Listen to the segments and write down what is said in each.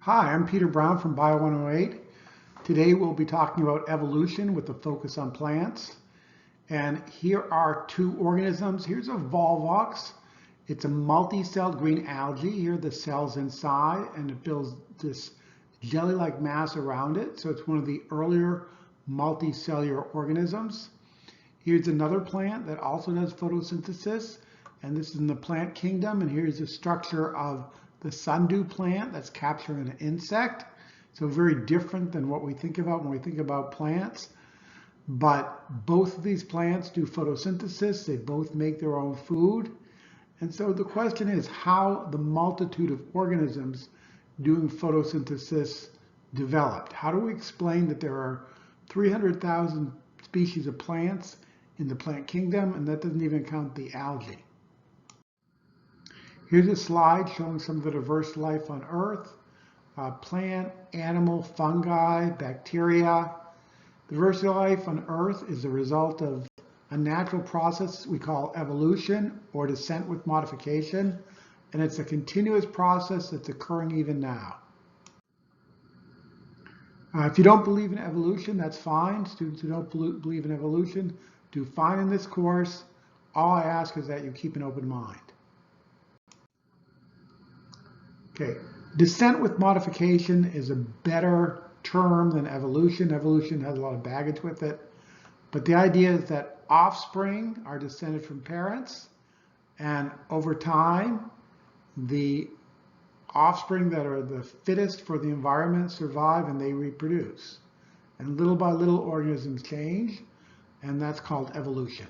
Hi, I'm Peter Brown from Bio 108. Today we'll be talking about evolution with a focus on plants. And here are two organisms. Here's a Volvox. It's a multi-celled green algae. Here are the cells inside, and it builds this jelly-like mass around it. So it's one of the earlier multicellular organisms. Here's another plant that also does photosynthesis, and this is in the plant kingdom. And here's the structure of the sundew plant that's capturing an insect. So very different than what we think about when we think about plants. But both of these plants do photosynthesis. They both make their own food. And so the question is how the multitude of organisms doing photosynthesis developed. How do we explain that there are 300,000 species of plants in the plant kingdom, and that doesn't even count the algae? Here's a slide showing some of the diverse life on Earth. Plant, animal, fungi, bacteria. The diversity of life on Earth is the result of a natural process we call evolution or descent with modification, and it's a continuous process that's occurring even now. If you don't believe in evolution, that's fine. Students who don't believe in evolution do fine in this course. All I ask is that you keep an open mind. Okay, descent with modification is a better term than evolution. Evolution has a lot of baggage with it. But the idea is that offspring are descended from parents, and over time, the offspring that are the fittest for the environment survive and they reproduce. And little by little, organisms change, and that's called evolution.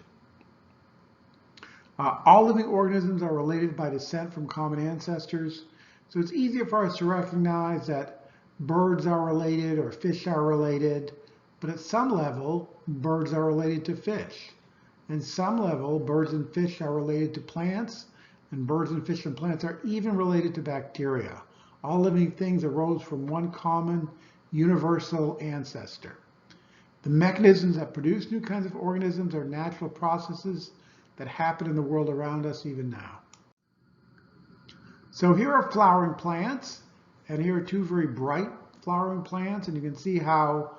All living organisms are related by descent from common ancestors. So it's easier for us to recognize that birds are related or fish are related, but at some level, birds are related to fish. And some level, birds and fish are related to plants, and birds and fish and plants are even related to bacteria. All living things arose from one common universal ancestor. The mechanisms that produce new kinds of organisms are natural processes that happen in the world around us even now. So here are flowering plants, and here are two very bright flowering plants, and you can see how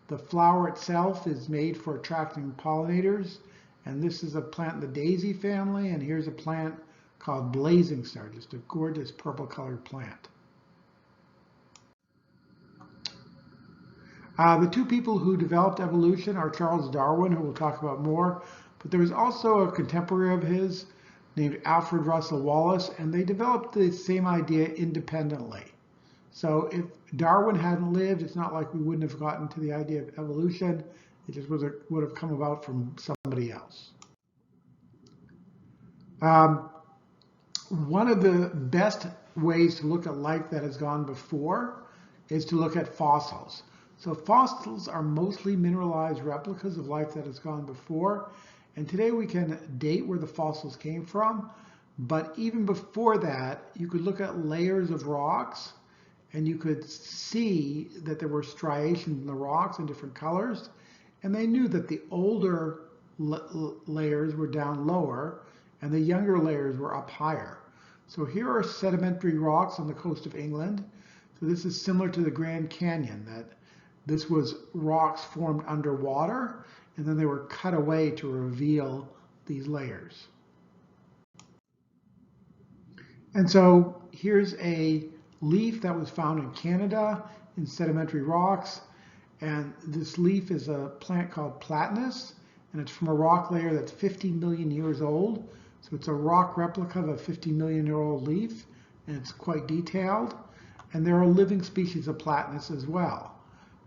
the flower itself is made for attracting pollinators. And this is a plant in the daisy family, and here's a plant called blazing star, just a gorgeous purple colored plant. The two people who developed evolution are Charles Darwin, who we'll talk about more, but there was also a contemporary of his named Alfred Russel Wallace, and they developed the same idea independently. So if Darwin hadn't lived, it's not like we wouldn't have gotten to the idea of evolution. It just would have come about from somebody else. One of the best ways to look at life that has gone before is to look at fossils. So fossils are mostly mineralized replicas of life that has gone before. And today we can date where the fossils came from. But even before that, you could look at layers of rocks, and you could see that there were striations in the rocks in different colors. And they knew that the older layers were down lower, and the younger layers were up higher. So here are sedimentary rocks on the coast of England. So this is similar to the Grand Canyon, that this was rocks formed underwater, and then they were cut away to reveal these layers. And so here's a leaf that was found in Canada in sedimentary rocks. And this leaf is a plant called Platinus, and it's from a rock layer that's 50 million years old. So it's a rock replica of a 50 million year old leaf, and it's quite detailed. And there are living species of Platinus as well.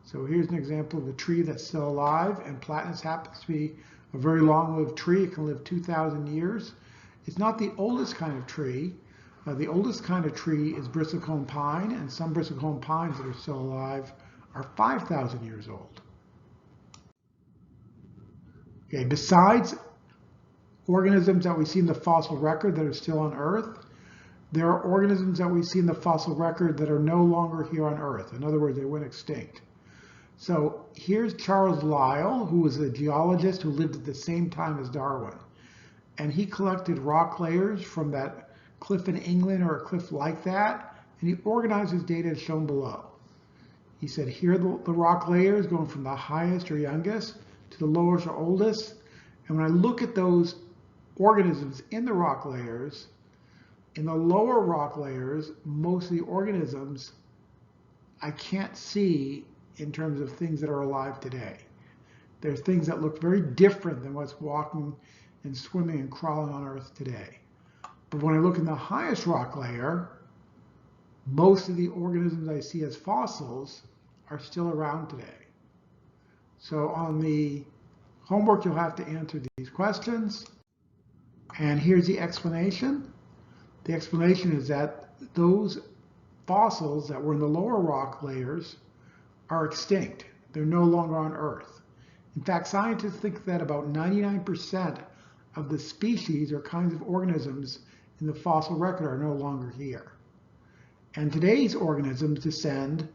So here's an example of a tree that's still alive, and Platinus happens to be a very long-lived tree. It can live 2,000 years. It's not the oldest kind of tree. The oldest kind of tree is bristlecone pine, and some bristlecone pines that are still alive are 5,000 years old. Okay, besides organisms that we see in the fossil record that are still on Earth, there are organisms that we see in the fossil record that are no longer here on Earth. In other words, they went extinct. So here's Charles Lyell, who was a geologist who lived at the same time as Darwin. And he collected rock layers from that cliff in England or a cliff like that, and he organized his data as shown below. He said, here are the rock layers going from the highest or youngest to the lowest or oldest. And when I look at those organisms in the rock layers, in the lower rock layers, most of the organisms I can't see in terms of things that are alive today. There's things that look very different than what's walking and swimming and crawling on Earth today. But when I look in the highest rock layer, most of the organisms I see as fossils are still around today. So on the homework, you'll have to answer these questions. And here's the explanation. The explanation is that those fossils that were in the lower rock layers are extinct. They're no longer on Earth. In fact, scientists think that about 99% of the species or kinds of organisms in the fossil record are no longer here. And today's organisms descend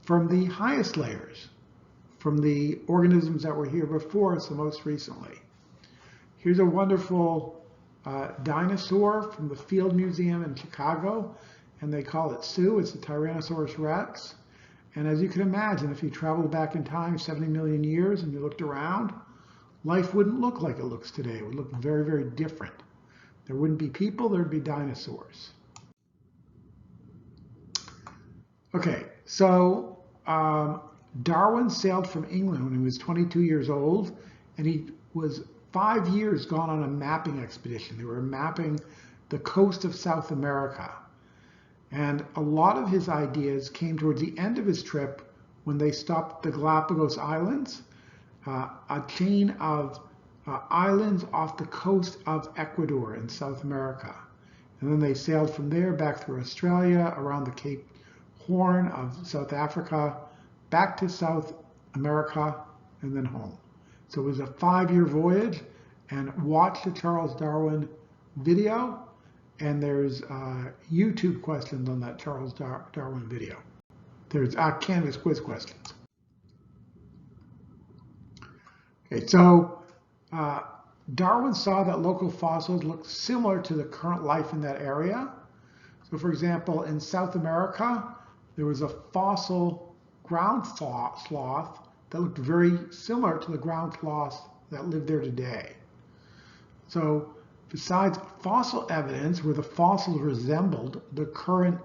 from the highest layers, from the organisms that were here before us the most recently. Here's a wonderful dinosaur from the Field Museum in Chicago, and they call it Sue. It's the Tyrannosaurus rex. And as you can imagine, if you traveled back in time 70 million years and you looked around, life wouldn't look like it looks today. It would look very, very different. There wouldn't be people, there'd be dinosaurs. Okay, so Darwin sailed from England when he was 22 years old, and he was 5 years gone on a mapping expedition. They were mapping the coast of South America. And a lot of his ideas came towards the end of his trip when they stopped the Galapagos Islands, a chain of islands off the coast of Ecuador in South America. And then they sailed from there back through Australia, around the Cape Horn of South Africa, back to South America, and then home. So it was a 5-year voyage, and watch the Charles Darwin video, and there's YouTube questions on that Charles Darwin video. There's Canvas quiz questions. Okay, so Darwin saw that local fossils looked similar to the current life in that area. So for example, in South America, there was a fossil ground sloth that looked very similar to the ground sloths that live there today. So besides fossil evidence where the fossils resembled the current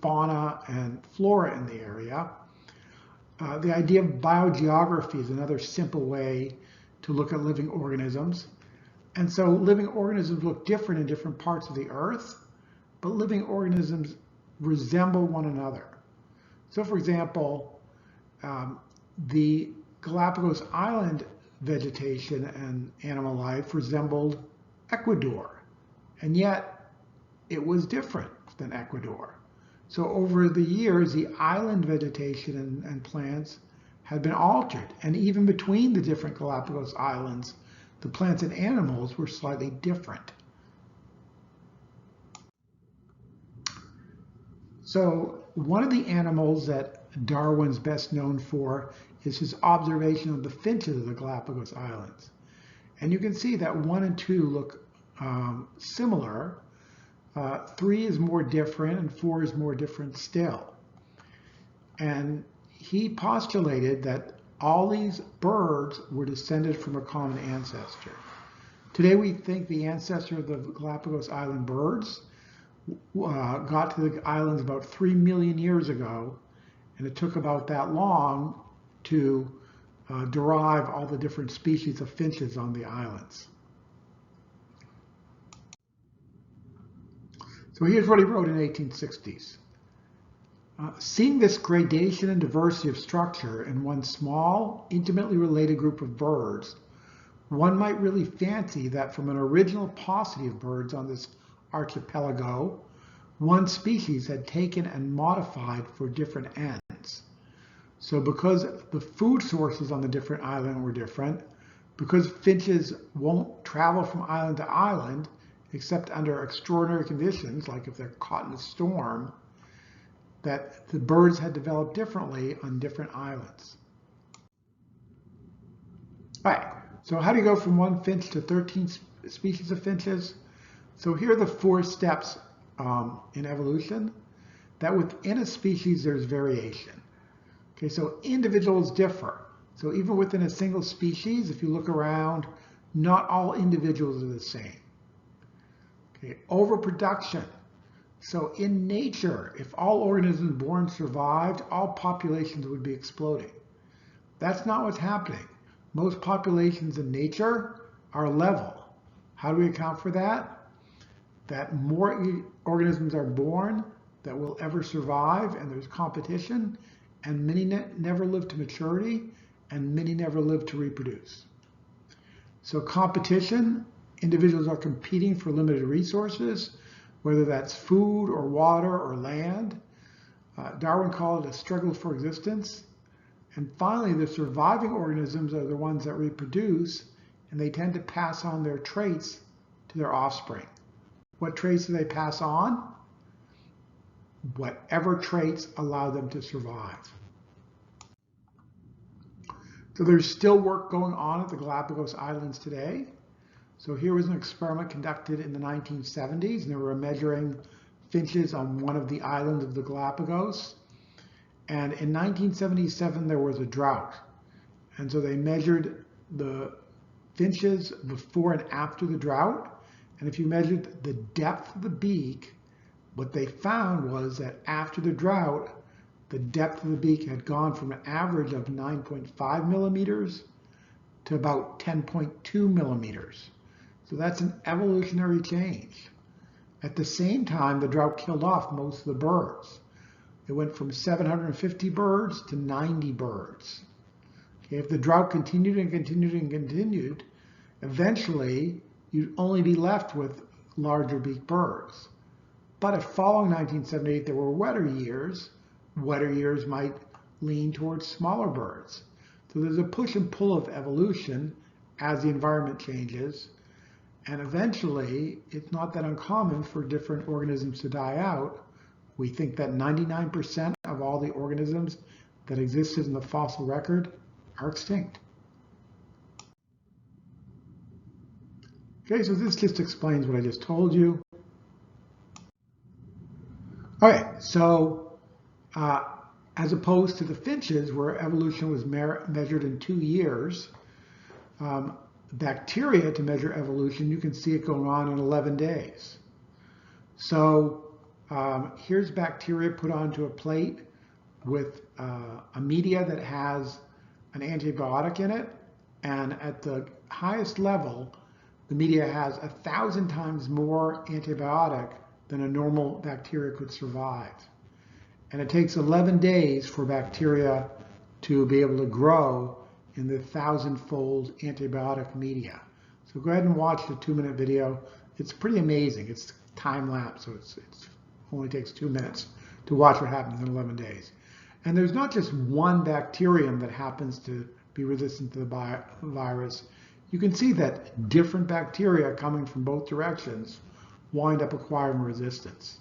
fauna and flora in the area, the idea of biogeography is another simple way to look at living organisms. And so living organisms look different in different parts of the Earth, but living organisms resemble one another. So for example, the Galapagos Island vegetation and animal life resembled Ecuador, and yet it was different than Ecuador. So over the years, the island vegetation and plants had been altered, and even between the different Galapagos Islands, the plants and animals were slightly different. So one of the animals that Darwin's best known for is his observation of the finches of the Galapagos Islands. And you can see that 1 and 2 look similar. 3 is more different, and 4 is more different still. And he postulated that all these birds were descended from a common ancestor. Today we think the ancestor of the Galapagos Island birds got to the islands about 3 million years ago, and it took about that long to derive all the different species of finches on the islands. So here's what he wrote in the 1860s. Seeing this gradation and diversity of structure in one small, intimately related group of birds, one might really fancy that from an original paucity of birds on this archipelago, one species had taken and modified for different ends. So because the food sources on the different islands were different, because finches won't travel from island to island, except under extraordinary conditions, like if they're caught in a storm, that the birds had developed differently on different islands. All right, so how do you go from 1 finch to 13 species of finches? So here are the 4 steps in evolution. that within a species there's variation. Okay, so individuals differ. So even within a single species, if you look around, not all individuals are the same. Okay, overproduction. So in nature, if all organisms born survived, all populations would be exploding. That's not what's happening. Most populations in nature are level. How do we account for that? That more organisms are born that will ever survive, and there's competition, and many never live to maturity, and many never live to reproduce. So competition, individuals are competing for limited resources, whether that's food or water or land. Darwin called it a struggle for existence. And finally, the surviving organisms are the ones that reproduce, and they tend to pass on their traits to their offspring. What traits do they pass on? Whatever traits allow them to survive. So there's still work going on at the Galapagos Islands today. So here was an experiment conducted in the 1970s, and they were measuring finches on one of the islands of the Galapagos. And in 1977, there was a drought. And so they measured the finches before and after the drought. And if you measured the depth of the beak, what they found was that after the drought, the depth of the beak had gone from an average of 9.5 millimeters to about 10.2 millimeters. So that's an evolutionary change. At the same time, the drought killed off most of the birds. It went from 750 birds to 90 birds. Okay, if the drought continued and continued and continued, eventually you'd only be left with larger beaked birds. But if following 1978 there were wetter years might lean towards smaller birds. So there's a push and pull of evolution as the environment changes. And eventually, it's not that uncommon for different organisms to die out. We think that 99% of all the organisms that existed in the fossil record are extinct. Okay, so this just explains what I just told you. Okay, so as opposed to the finches, where evolution was measured in 2 years, bacteria, to measure evolution, you can see it going on in 11 days. So here's bacteria put onto a plate with a media that has an antibiotic in it, and at the highest level, the media has 1,000 times more antibiotic than a normal bacteria could survive. And it takes 11 days for bacteria to be able to grow in the 1,000-fold antibiotic media. So go ahead and watch the 2-minute video. It's pretty amazing. It's time-lapse, so it only takes 2 minutes to watch what happens in 11 days. And there's not just one bacterium that happens to be resistant to the virus. You can see that different bacteria coming from both directions wind up acquiring resistance.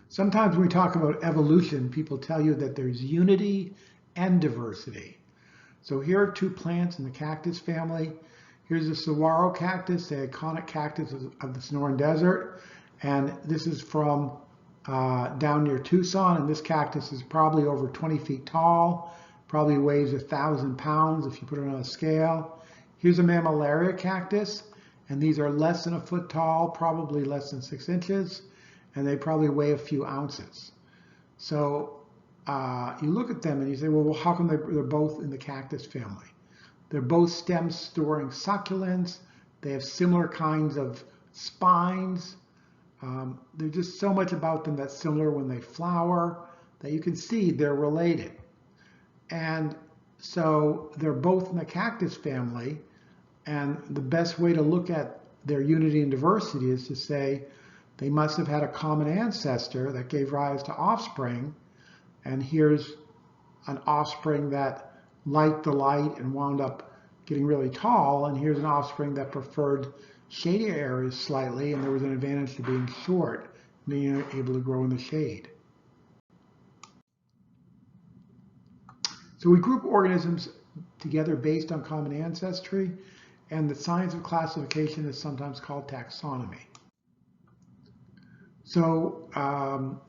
Sometimes when we talk about evolution, people tell you that there's unity and diversity. So here are 2 plants in the cactus family. Here's the saguaro cactus, the iconic cactus of the Sonoran Desert. And this is from down near Tucson. And this cactus is probably over 20 feet tall, probably weighs 1,000 pounds if you put it on a scale. Here's a mammillaria cactus. And these are less than a foot tall, probably less than 6 inches. And they probably weigh a few ounces. So you look at them and you say, well, how come they're both in the cactus family? They're both stem-storing succulents. They have similar kinds of spines. There's just so much about them that's similar when they flower that you can see they're related. And so they're both in the cactus family. And the best way to look at their unity and diversity is to say they must have had a common ancestor that gave rise to offspring. And here's an offspring that liked the light and wound up getting really tall. And here's an offspring that preferred shady areas slightly, and there was an advantage to being short, being able to grow in the shade. So we group organisms together based on common ancestry, and the science of classification is sometimes called taxonomy. So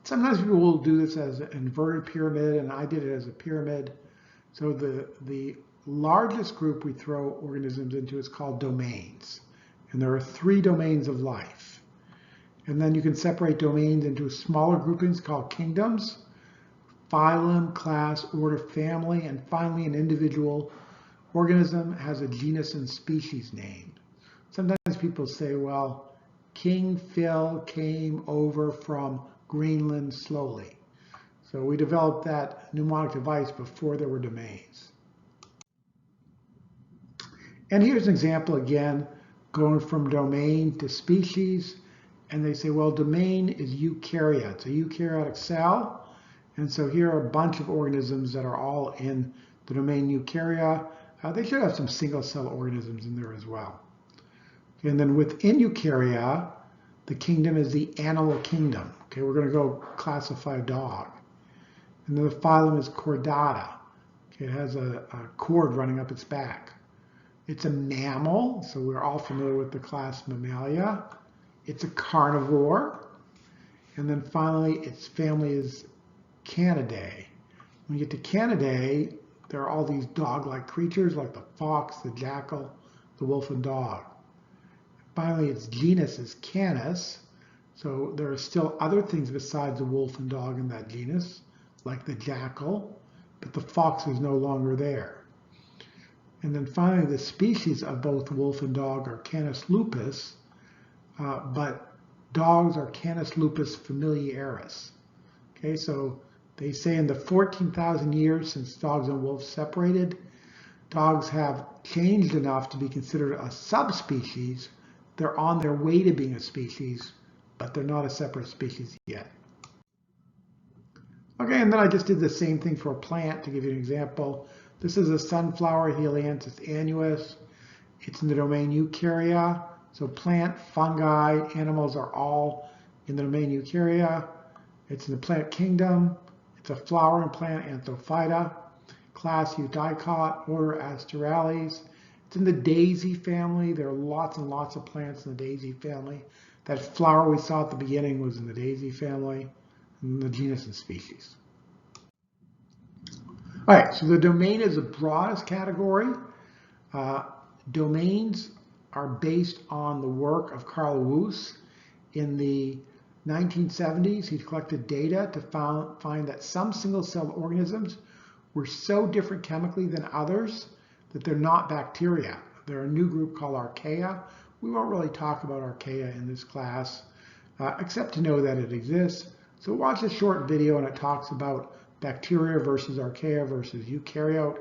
sometimes people will do this as an inverted pyramid, and I did it as a pyramid. So the largest group we throw organisms into is called domains. And there are 3 domains of life. And then you can separate domains into smaller groupings called kingdoms: phylum, class, order, family, and finally an individual organism has a genus and species name. Sometimes people say, well, King Phil came over from Greenland slowly. So we developed that mnemonic device before there were domains. And here's an example again, going from domain to species. And they say, well, domain is Eukarya. It's a eukaryotic cell. And so here are a bunch of organisms that are all in the domain Eukarya. They should have some single cell organisms in there as well. And then within Eukarya, the kingdom is the animal kingdom. Okay, we're going to go classify a dog. And then the phylum is Chordata. Okay, it has a cord running up its back. It's a mammal, so we're all familiar with the class Mammalia. It's a carnivore. And then finally, its family is Canidae. When you get to Canidae, there are all these dog-like creatures like the fox, the jackal, the wolf, and dog. Finally, its genus is Canis. So there are still other things besides the wolf and dog in that genus, like the jackal, but the fox is no longer there. And then finally, the species of both wolf and dog are Canis lupus, but dogs are Canis lupus familiaris. Okay, so they say in the 14,000 years since dogs and wolves separated, dogs have changed enough to be considered a subspecies. They're on their way to being a species, but they're not a separate species yet. Okay, and then I just did the same thing for a plant to give you an example. This is a sunflower, Helianthus annuus. It's in the domain Eukarya. So plant, fungi, animals are all in the domain Eukarya. It's in the plant kingdom. It's a flowering plant, Anthophyta. Class Eudicot, order Asterales. It's in the daisy family. There are lots and lots of plants in the daisy family. That flower we saw at the beginning was in the daisy family, and the genus and species. All right, so the domain is the broadest category. Domains are based on the work of Carl Woese. In the 1970s, he collected data to find that some single-celled organisms were so different chemically than others that they're not bacteria. They're a new group called Archaea. We won't really talk about Archaea in this class, except to know that it exists. So watch a short video and it talks about bacteria versus Archaea versus eukaryote.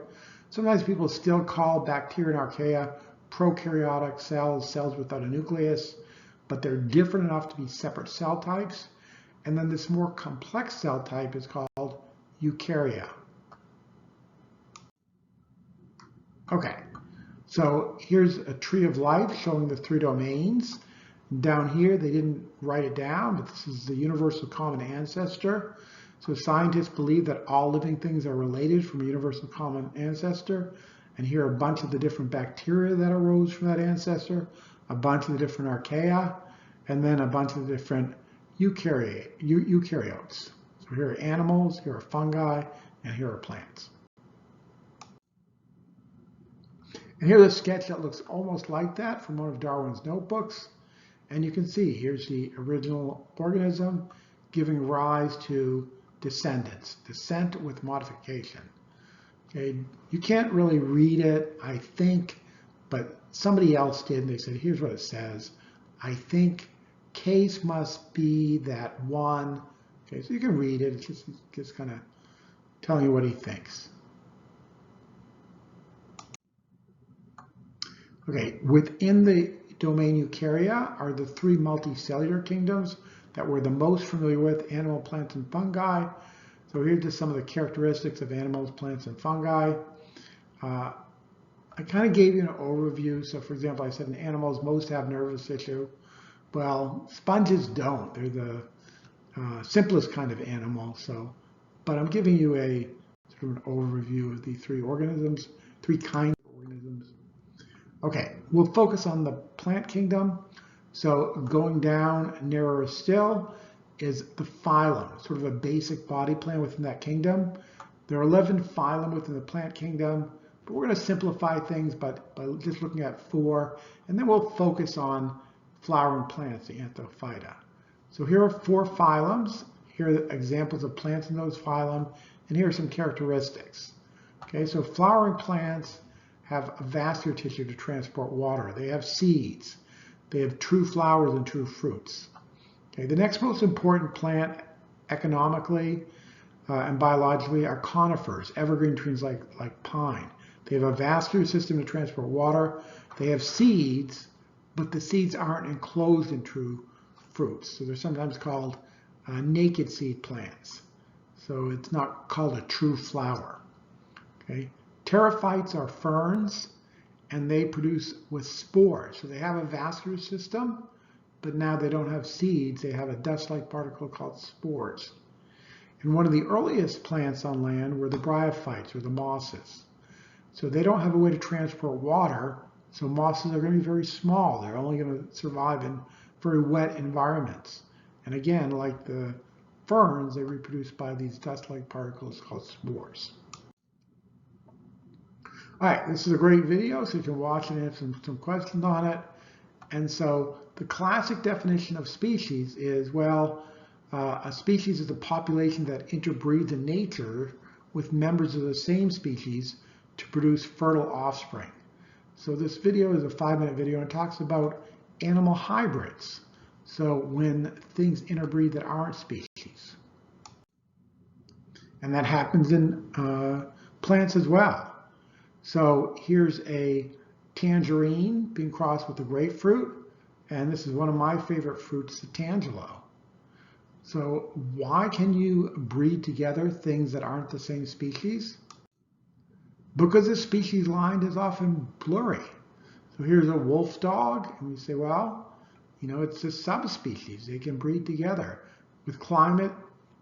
Sometimes people still call bacteria and Archaea prokaryotic cells, cells without a nucleus, but they're different enough to be separate cell types. And then this more complex cell type is called Eukarya. Okay, so here's a tree of life showing the 3 domains. Down here, they didn't write it down, but this is the universal common ancestor. So scientists believe that all living things are related from a universal common ancestor. And here are a bunch of the different bacteria that arose from that ancestor, a bunch of the different archaea, and then a bunch of the different eukaryotes. So here are animals, here are fungi, and here are plants. And here's a sketch that looks almost like that from one of Darwin's notebooks. And you can see here's the original organism giving rise to descendants, descent with modification. Okay, you can't really read it, I think, but somebody else did, and they said, here's what it says. I think case must be that one. Okay, so you can read it. It's just kind of telling you what he thinks. Okay, within the domain Eukarya are the 3 multicellular kingdoms that we're the most familiar with, animal, plants, and fungi. So here's just some of the characteristics of animals, plants, and fungi. I kind of gave you an overview. So for example, I said in animals, most have nervous tissue. Well, sponges don't. They're the simplest kind of animal. But I'm giving you a sort of an overview of the 3 organisms, 3 kinds of organisms. Okay, we'll focus on the plant kingdom. So going down narrower still, is the phylum, sort of a basic body plan within that kingdom. There are 11 phylum within the plant kingdom, but we're going to simplify things by just looking at 4, and then we'll focus on flowering plants, the Anthophyta. So here are 4 phylums. Here are examples of plants in those phylum, and here are some characteristics. Okay, so flowering plants have a vascular tissue to transport water. They have seeds. They have true flowers and true fruits. Okay, the next most important plant economically and biologically are conifers, evergreen trees like pine. They have a vascular system to transport water. They have seeds, but the seeds aren't enclosed in true fruits. So they're sometimes called naked seed plants. So it's not called a true flower. Okay, pterophytes are ferns, and they produce with spores. So they have a vascular system, but now they don't have seeds. They have a dust-like particle called spores. And one of the earliest plants on land were the bryophytes, or the mosses. So they don't have a way to transport water, so mosses are going to be very small. They're only going to survive in very wet environments. And again, like the ferns, they reproduce by these dust-like particles called spores. All right, this is a great video, so you can watch and have some questions on it. And so the classic definition of species is, well, a species is a population that interbreeds in nature with members of the same species to produce fertile offspring. So this video is a 5-minute video and talks about animal hybrids. So when things interbreed that aren't species. And that happens in plants as well. So here's a tangerine being crossed with a grapefruit. And this is one of my favorite fruits, the tangelo. So why can you breed together things that aren't the same species? Because the species line is often blurry. So here's a wolf dog, and we say, well, you know, it's a subspecies. They can breed together. With climate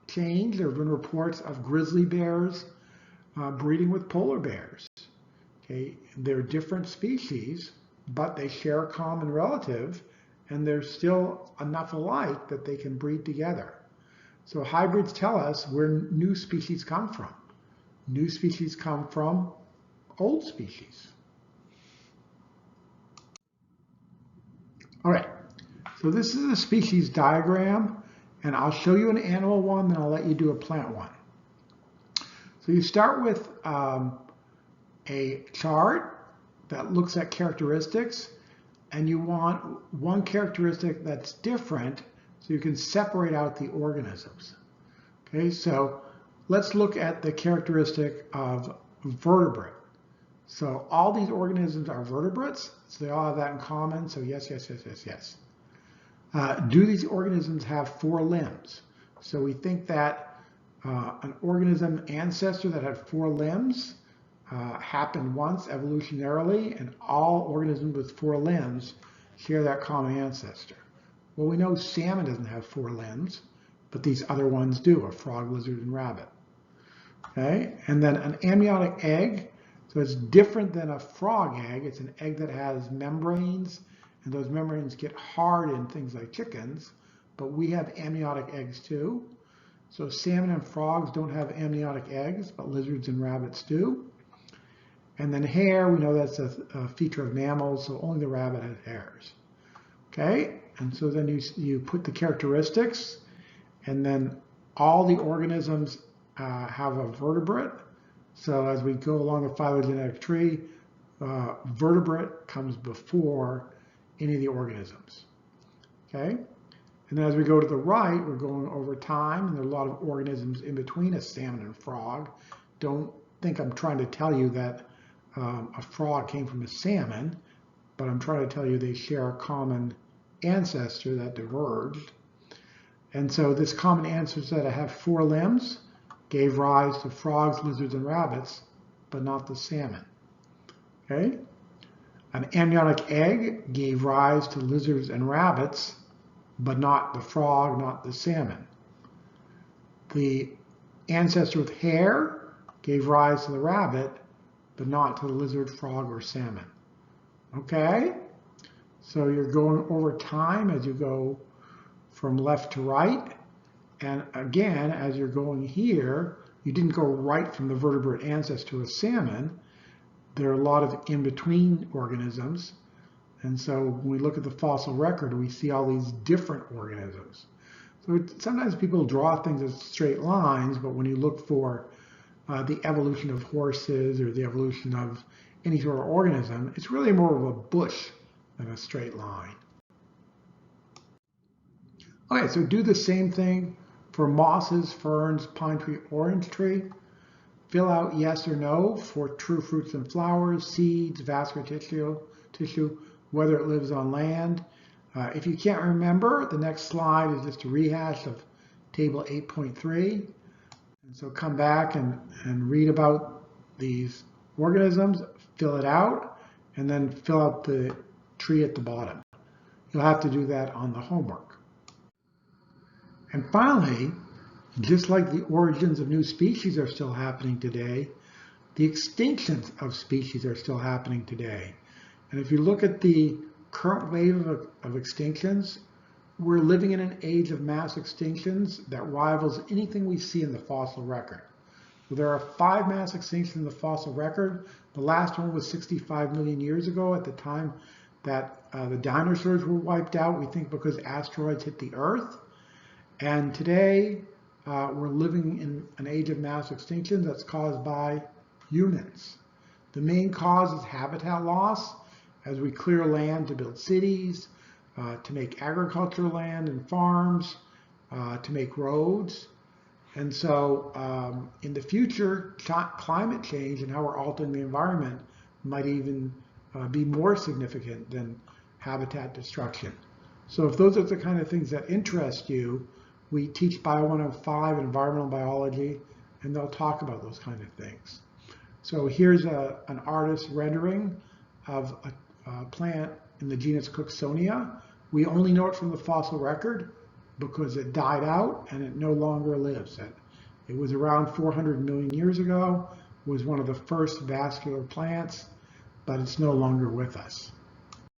change, there have been reports of grizzly bears breeding with polar bears. Okay, they're different species, but they share a common relative, and they're still enough alike that they can breed together. So hybrids tell us where new species come from. New species come from old species. All right, so this is a species diagram, and I'll show you an animal one, then I'll let you do a plant one. So you start with a chart that looks at characteristics, and you want one characteristic that's different so you can separate out the organisms. Okay, so let's look at the characteristic of vertebrate. So all these organisms are vertebrates, so they all have that in common, so yes, yes, yes, yes, yes. Do these organisms have 4 limbs? So we think that an organism ancestor that had 4 limbs happened once evolutionarily, and all organisms with 4 limbs share that common ancestor. Well, we know salmon doesn't have 4 limbs, but these other ones do, a frog, lizard, and rabbit. Okay, and then an amniotic egg, so it's different than a frog egg. It's an egg that has membranes, and those membranes get hard in things like chickens, but we have amniotic eggs too. So salmon and frogs don't have amniotic eggs, but lizards and rabbits do. And then hair, we know that's a feature of mammals, so only the rabbit has hairs. Okay, and so then you put the characteristics, and then all the organisms have a vertebrate. So as we go along the phylogenetic tree, vertebrate comes before any of the organisms. Okay, and then as we go to the right, we're going over time, and there are a lot of organisms in between a salmon and a frog. Don't think I'm trying to tell you that a frog came from a salmon, but I'm trying to tell you they share a common ancestor that diverged. And so this common ancestor that have 4 limbs gave rise to frogs, lizards, and rabbits, but not the salmon. Okay? An amniotic egg gave rise to lizards and rabbits, but not the frog, not the salmon. The ancestor with hair gave rise to the rabbit, but not to the lizard, frog, or salmon. Okay? So you're going over time as you go from left to right. And again, as you're going here, you didn't go right from the vertebrate ancestor to a salmon. There are a lot of in-between organisms. And so when we look at the fossil record, we see all these different organisms. So sometimes people draw things as straight lines, but when you look for the evolution of horses or the evolution of any sort of organism, it's really more of a bush than a straight line. Okay, so do the same thing for mosses, ferns, pine tree, orange tree. Fill out yes or no for true fruits and flowers, seeds, vascular tissue, whether it lives on land. If you can't remember, the next slide is just a rehash of table 8.3. And so come back and read about these organisms, fill it out, and then fill out the tree at the bottom. You'll have to do that on the homework. And finally, just like the origins of new species are still happening today, the extinctions of species are still happening today. And if you look at the current wave of extinctions, we're living in an age of mass extinctions that rivals anything we see in the fossil record. So there are 5 mass extinctions in the fossil record. The last one was 65 million years ago, at the time that the dinosaurs were wiped out, we think because asteroids hit the Earth. And today, we're living in an age of mass extinction that's caused by humans. The main cause is habitat loss, as we clear land to build cities, to make agricultural land and farms, to make roads. And so in the future, climate change and how we're altering the environment might even be more significant than habitat destruction. So if those are the kind of things that interest you, we teach Bio 105 environmental biology, and they'll talk about those kind of things. So here's an artist's rendering of a plant in the genus Cooksonia. We only know it from the fossil record because it died out and it no longer lives. It was around 400 million years ago, was one of the first vascular plants, but it's no longer with us.